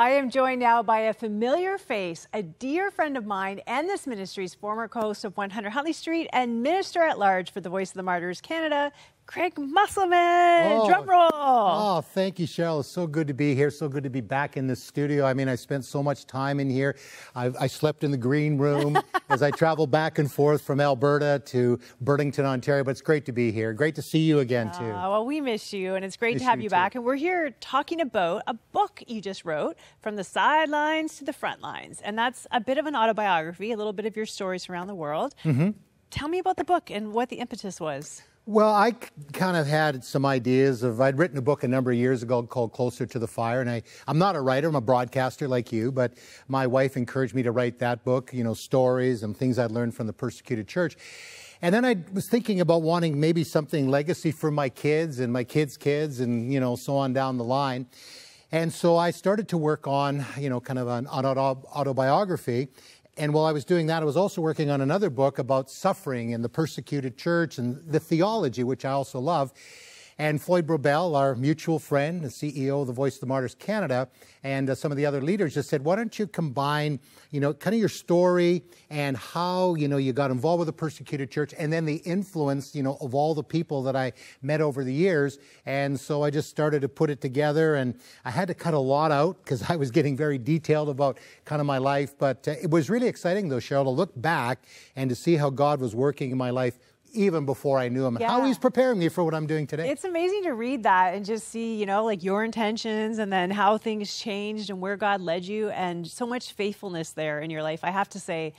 I am joined now by a familiar face, a dear friend of mine and this ministry's former co-host of 100 Huntley Street and minister at large for the Voice of the Martyrs Canada, Craig Musselman. Drum roll. Oh, thank you, Cheryl. It's so good to be here. So good to be back in the studio. I mean, I spent so much time in here. I slept in the green room as I traveled back and forth from Alberta to Burlington, Ontario. But it's great to be here. Great to see you again, too. Well, we miss you, and it's great to have you back. And we're here talking about a book you just wrote, From the Sidelines to the Frontlines. And that's a bit of an autobiography, a little bit of your stories around the world. Tell me about the book and what the impetus was. Well, I kind of had some ideas of, I'd written a book a number of years ago called Closer to the Fire, and I'm not a writer, I'm a broadcaster like you, but my wife encouraged me to write that book, you know, stories and things I'd learned from the persecuted church. And then I was thinking about wanting maybe something legacy for my kids and my kids' kids and, you know, so on down the line. And so I started to work on, you know, kind of an autobiography. And while I was doing that, I was also working on another book about suffering in the persecuted church and the theology, which I also love. And Floyd Brobel, our mutual friend, the CEO of the Voice of the Martyrs Canada, and some of the other leaders just said, why don't you combine, you know, kind of your story and how, you know, you got involved with the persecuted church and then the influence, you know, of all the people that I met over the years. And so I just started to put it together, and I had to cut a lot out because I was getting very detailed about kind of my life. But it was really exciting, though, Cheryl, to look back and to see how God was working in my life even before I knew him, how he's preparing me for what I'm doing today. It's amazing to read that and just see, you know, like your intentions and then how things changed and where God led you, and so much faithfulness there in your life. I have to say,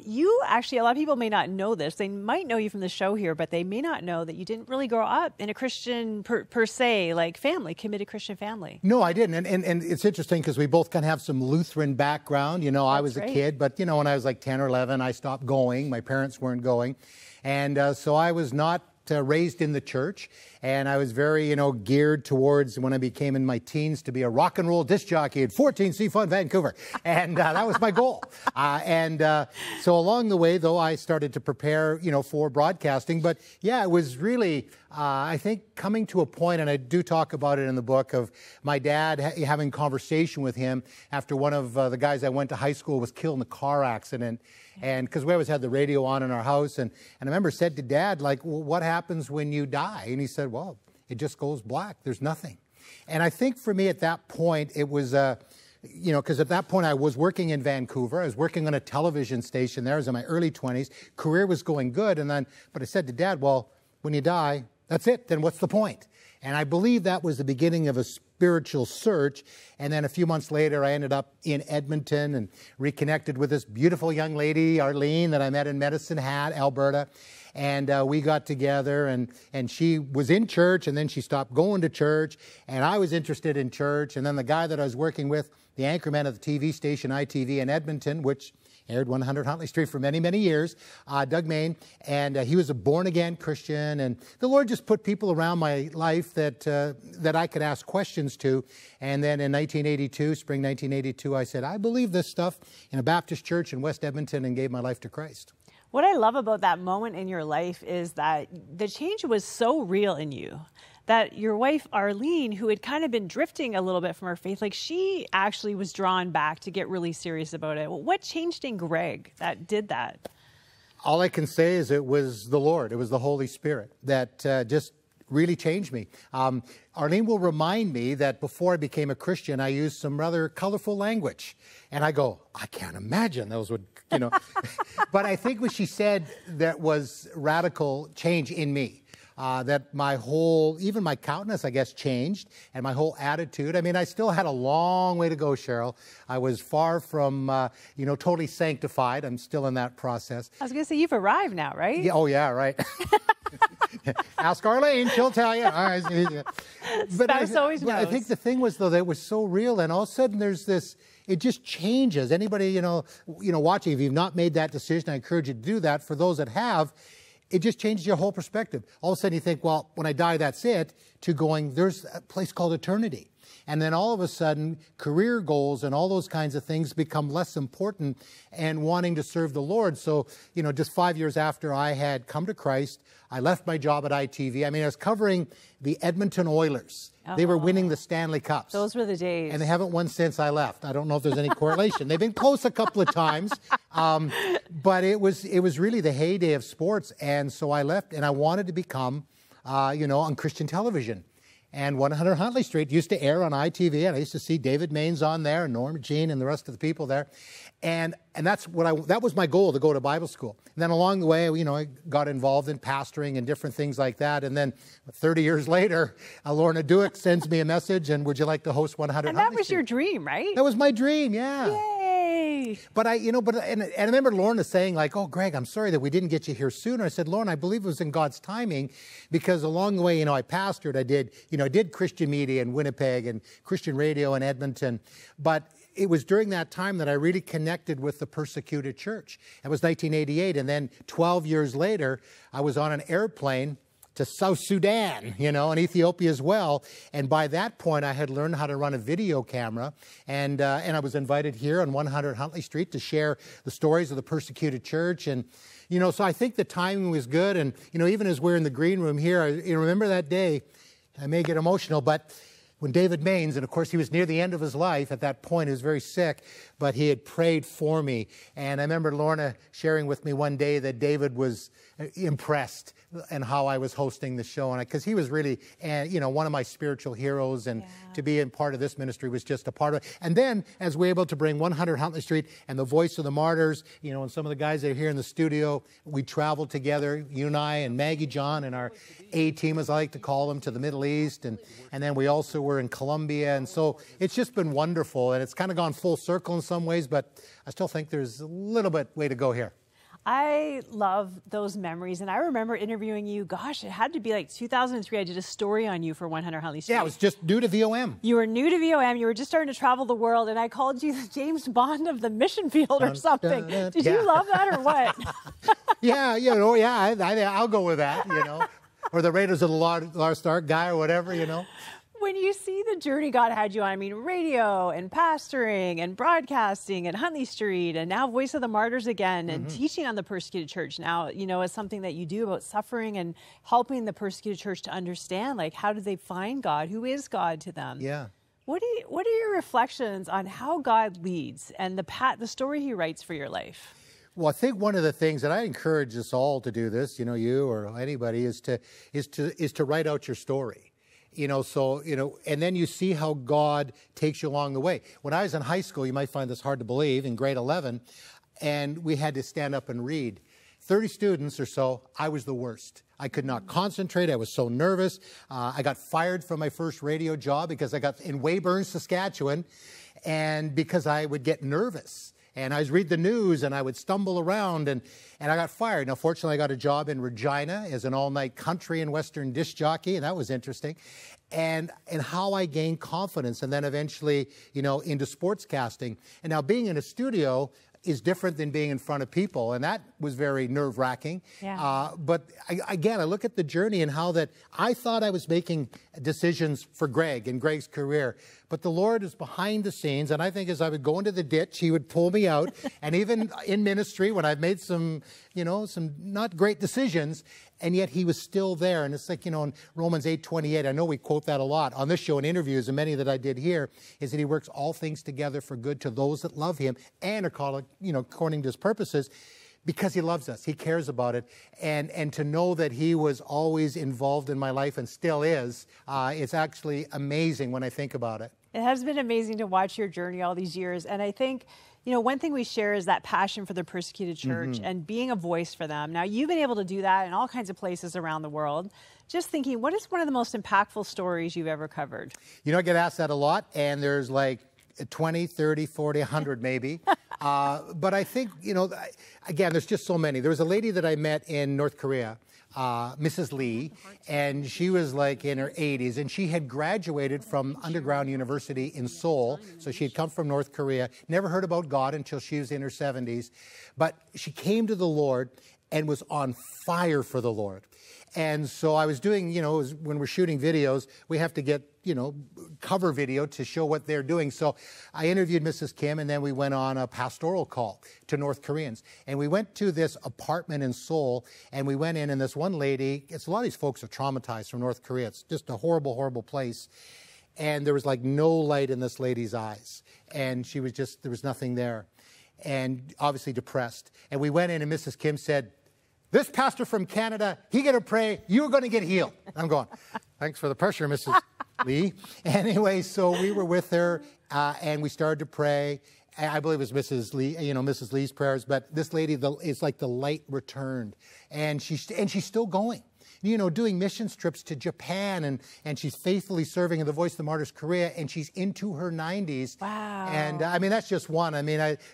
you actually, a lot of people may not know this. They might know you from the show here, but they may not know that you didn't really grow up in a Christian per se, like family, committed Christian family. No, I didn't. And it's interesting because we both kind of have some Lutheran background. You know, I was a kid, but, you know, when I was like 10 or 11, I stopped going. My parents weren't going. And so I was not raised in the church, and I was very, you know, geared towards, when I became in my teens, to be a rock and roll disc jockey at 14 C-Fun Vancouver, and that was my goal. So along the way, though, I started to prepare, you know, for broadcasting. But yeah, it was really, I think, coming to a point, and I do talk about it in the book, of my dad having conversation with him after one of the guys I went to high school was killed in a car accident. And because we always had the radio on in our house, and I remember said to Dad, like, well, what happens when you die? And he said, well, it just goes black. There's nothing. And I think for me at that point, it was, you know, because at that point I was working in Vancouver. I was working on a television station there. I was in my early 20s. Career was going good. And then, but I said to Dad, well, when you die, that's it. Then what's the point? And I believe that was the beginning of a spiritual search. And then a few months later, I ended up in Edmonton and reconnected with this beautiful young lady, Arlene, that I met in Medicine Hat, Alberta. And we got together, and she was in church, and then she stopped going to church, and I was interested in church. And then the guy that I was working with, the anchorman of the TV station ITV in Edmonton, which aired 100 Huntley Street for many, many years, Doug Main, and he was a born-again Christian, and the Lord just put people around my life that I could ask questions to. And then in 1982, spring 1982, I said, I believe this stuff, in a Baptist church in West Edmonton, and gave my life to Christ. What I love about that moment in your life is that the change was so real in you that your wife, Arlene, who had kind of been drifting a little bit from her faith, like she actually was drawn back to get really serious about it. What changed in Greg that did that? All I can say is it was the Lord. It was the Holy Spirit that just really changed me. Arlene will remind me that before I became a Christian, I used some rather colorful language. And I go, I can't imagine those would, you know. But I think what she said that was radical change in me. That my whole, even my countenance, I guess, changed, and my whole attitude. I mean, I still had a long way to go, Cheryl. I was far from, you know, totally sanctified. I'm still in that process. I was going to say, you've arrived now, right? Yeah, oh, yeah, right. Ask Arlene, she'll tell you. All right. But I think the thing was, though, that it was so real, and all of a sudden there's this, it just changes. Anybody, you know, watching, if you've not made that decision, I encourage you to do that. For those that have, it just changes your whole perspective. All of a sudden you think, well, when I die, that's it, to going, there's a place called eternity. And then all of a sudden, career goals and all those kinds of things become less important and wanting to serve the Lord. So, just 5 years after I had come to Christ, I left my job at ITV. I mean, I was covering the Edmonton Oilers. Oh. They were winning the Stanley Cups. Those were the days. And they haven't won since I left. I don't know if there's any correlation. They've been close a couple of times. But it was really the heyday of sports. And so I left, and I wanted to become, on Christian television. And 100 Huntley Street used to air on ITV, and I used to see David Maines on there, and Norma Jean, and the rest of the people there. And that was my goal, to go to Bible school. And then along the way, I got involved in pastoring and different things like that. And then 30 years later, Lorna Duick sends me a message, and would you like to host 100 And Huntley that was Street? Your dream, right? That was my dream, yeah. Yay! But I remember Lorna saying, like, "Oh, Greg, I'm sorry that we didn't get you here sooner." I said, "Lorna, I believe it was in God's timing, because along the way, I pastored. I did Christian media in Winnipeg and Christian radio in Edmonton, but it was during that time that I really connected with the persecuted church. It was 1988, and then 12 years later, I was on an airplane to South Sudan, and Ethiopia as well. And by that point, I had learned how to run a video camera. And I was invited here on 100 Huntley Street to share the stories of the persecuted church. And, so I think the timing was good. And, even as we're in the green room here, I remember that day, I may get emotional, but when David Maines, and of course he was near the end of his life at that point, he was very sick, but he had prayed for me. And I remember Lorna sharing with me one day that David was impressed and how I was hosting the show, and because he was really, one of my spiritual heroes, and to be in part of this ministry was just a part of it. And then, as we were able to bring 100 Huntley Street and the voice of the Martyrs, and some of the guys that are here in the studio, we traveled together, you and I and Maggie John and our A-team, as I like to call them, to the Middle East, and then we also were in Colombia, and so it's just been wonderful, and it's kind of gone full circle in some ways, but I still think there's a little bit way to go here. I love those memories, and I remember interviewing you. Gosh, it had to be like 2003. I did a story on you for 100 Huntley Street. Yeah, I was just new to VOM. You were new to VOM. You were just starting to travel the world, and I called you the James Bond of the mission field or something. Did you love that or what? Yeah, I'll go with that, or the Raiders of the Lost Ark guy or whatever, When you see the journey God had you on, radio and pastoring and broadcasting and Huntley Street and now Voice of the Martyrs again and teaching on the persecuted church now, is something that you do about suffering and helping the persecuted church to understand, like, how do they find God? Who is God to them? Yeah. What are your reflections on how God leads and the story he writes for your life? Well, I think one of the things that I encourage us all to do this, you or anybody, is to write out your story. And then you see how God takes you along the way. When I was in high school, you might find this hard to believe, in grade 11, and we had to stand up and read. 30 students or so, I was the worst. I could not concentrate. I was so nervous. I got fired from my first radio job because I got in Weyburn, Saskatchewan, and because I would get nervous. And I would read the news, and I would stumble around, and I got fired. Now, fortunately, I got a job in Regina as an all-night country and western disc jockey, and that was interesting. And how I gained confidence, and then eventually, into sportscasting. And now being in a studio is different than being in front of people, and that was very nerve-wracking. Yeah. But again, I look at the journey and how that I thought I was making decisions for Greg and Greg's career, but the Lord is behind the scenes, and I think as I would go into the ditch, he would pull me out, and even in ministry, when I've made some not great decisions, and yet he was still there. And it's like, in Romans 8:28, I know we quote that a lot on this show in interviews, and many that I did here, is that he works all things together for good to those that love him and are called, according to his purposes, because he loves us. He cares about it. And to know that he was always involved in my life and still is, it's actually amazing when I think about it. It has been amazing to watch your journey all these years. And I think, one thing we share is that passion for the persecuted church and being a voice for them. Now, you've been able to do that in all kinds of places around the world. Just thinking, what is one of the most impactful stories you've ever covered? I get asked that a lot, and there's like 20, 30, 40, 100 maybe. But I think, again, there's just so many. There was a lady that I met in North Korea, Mrs. Lee, and she was like in her 80s, and she had graduated from underground university in Seoul, so she had come from North Korea, never heard about God until she was in her 70s, but she came to the Lord and was on fire for the Lord. And so I was doing, when we're shooting videos, we have to get cover video to show what they're doing. So I interviewed Mrs. Kim, and then we went on a pastoral call to North Koreans. And we went to this apartment in Seoul, and we went in, and this one lady, a lot of these folks are traumatized from North Korea. It's just a horrible, horrible place. And there was like no light in this lady's eyes. And she was there was nothing there. And obviously depressed. And we went in, and Mrs. Kim said, "This pastor from Canada, he going to pray, you're going to get healed." I'm going, "Thanks for the pressure, Mrs. Lee." Anyway, so we were with her, and we started to pray. I believe it was Mrs. Lee, Mrs. Lee's prayers, but this lady, it's like the light returned, and she's still going. Doing mission trips to Japan, and she's faithfully serving in the Voice of the Martyrs Korea, and she's into her 90s. Wow. And that's just one.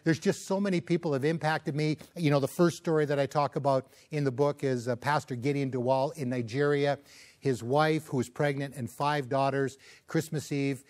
There's just so many people have impacted me. The first story that I talk about in the book is Pastor Gideon Dewal in Nigeria. His wife, who was pregnant, and 5 daughters, Christmas Eve,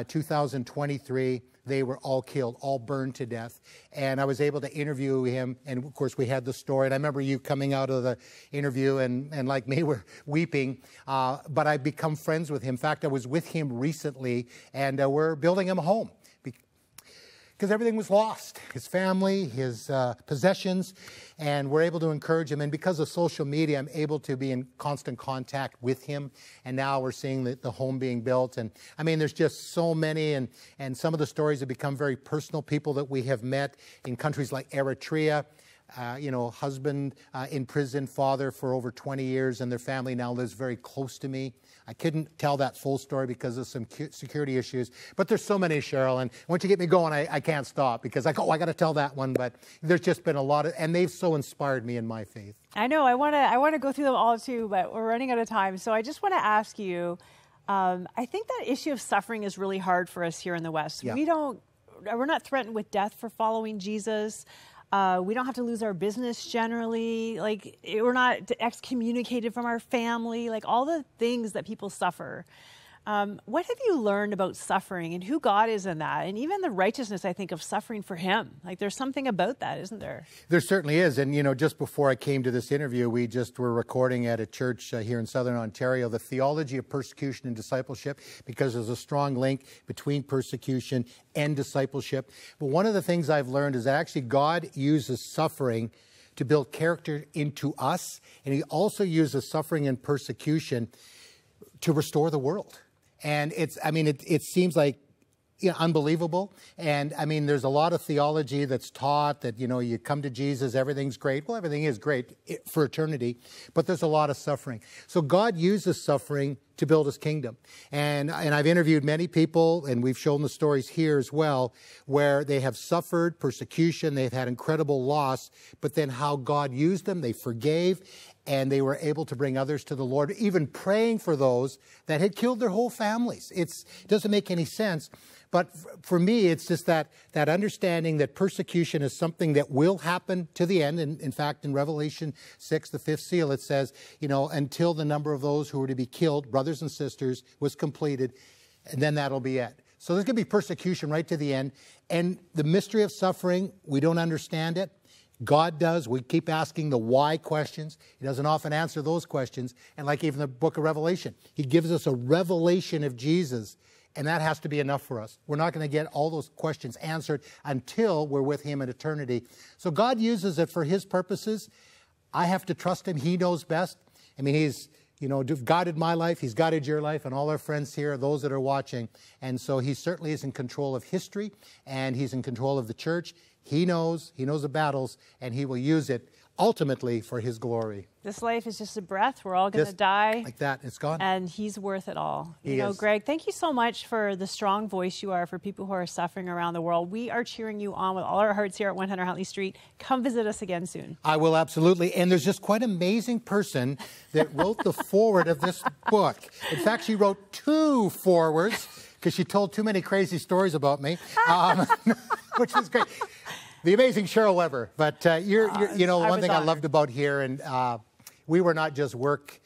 2023, they were all killed, all burned to death. And I was able to interview him, and of course we had the story. And I remember you coming out of the interview and like me, were weeping. But I've become friends with him. In fact, I was with him recently, and we're building him a home, because everything was lost, his family, his possessions, and we're able to encourage him. And because of social media, I'm able to be in constant contact with him. And now we're seeing the home being built. And there's just so many, and some of the stories have become very personal. People that we have met in countries like Eritrea, husband in prison, father for over 20 years, and their family now lives very close to me. I couldn't tell that full story because of some security issues, but there's so many, Cheryl, and once you get me going, I can't stop, because I got to tell that one. But there's just been a lot of, and they've so inspired me in my faith. I know, I want to go through them all too, but we're running out of time. So I just want to ask you, I think that issue of suffering is really hard for us here in the West. Yeah. We're not threatened with death for following Jesus. We don't have to lose our business generally. We're not excommunicated from our family. All the things that people suffer. What have you learned about suffering and who God is in that? And even the righteousness, I think, of suffering for him. There's something about that, isn't there? There certainly is. And, just before I came to this interview, we just were recording at a church here in Southern Ontario, the theology of persecution and discipleship, because there's a strong link between persecution and discipleship. But one of the things I've learned is that actually God uses suffering to build character into us. And he also uses suffering and persecution to restore the world. And it seems like unbelievable. And there's a lot of theology that's taught that, you come to Jesus, everything's great. Well, everything is great for eternity, but there's a lot of suffering. So God uses suffering to build his kingdom. And I've interviewed many people, and we've shown the stories here as well, where they have suffered persecution, they've had incredible loss, but then how God used them, they forgave, and they were able to bring others to the Lord, even praying for those that had killed their whole families. It doesn't make any sense. But for me, it's just that understanding that persecution is something that will happen to the end. And in fact, in Revelation 6, the 5th seal, it says, until the number of those who were to be killed, brothers and sisters, was completed, and then that'll be it. So there's going to be persecution right to the end. And the mystery of suffering, we don't understand it. God does. We keep asking the why questions. He doesn't often answer those questions. And like even the book of Revelation, he gives us a revelation of Jesus, and that has to be enough for us. We're not going to get all those questions answered until we're with him in eternity. So God uses it for his purposes. I have to trust him. He knows best. He's guided my life. He's guided your life, and all our friends here, those that are watching. And so he certainly is in control of history, and he's in control of the church. He knows the battles, and he will use it ultimately for his glory. This life is just a breath. We're all going to die. Like that. It's gone. And he's worth it all. He is. Greg, thank you so much for the strong voice you are for people who are suffering around the world. We are cheering you on with all our hearts here at 100 Huntley Street. Come visit us again soon. I will, absolutely. And there's this quite amazing person that wrote the foreword of this book. In fact, she wrote 2 forewords because she told too many crazy stories about me, which is great. The amazing Cheryl Weber. But one thing I loved about here, and we were not just work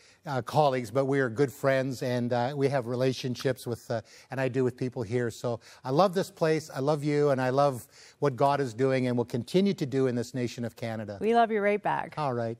colleagues, but we are good friends, and we have relationships with, and I do with people here. So I love this place. I love you, and I love what God is doing and will continue to do in this nation of Canada. We love you right back. All right.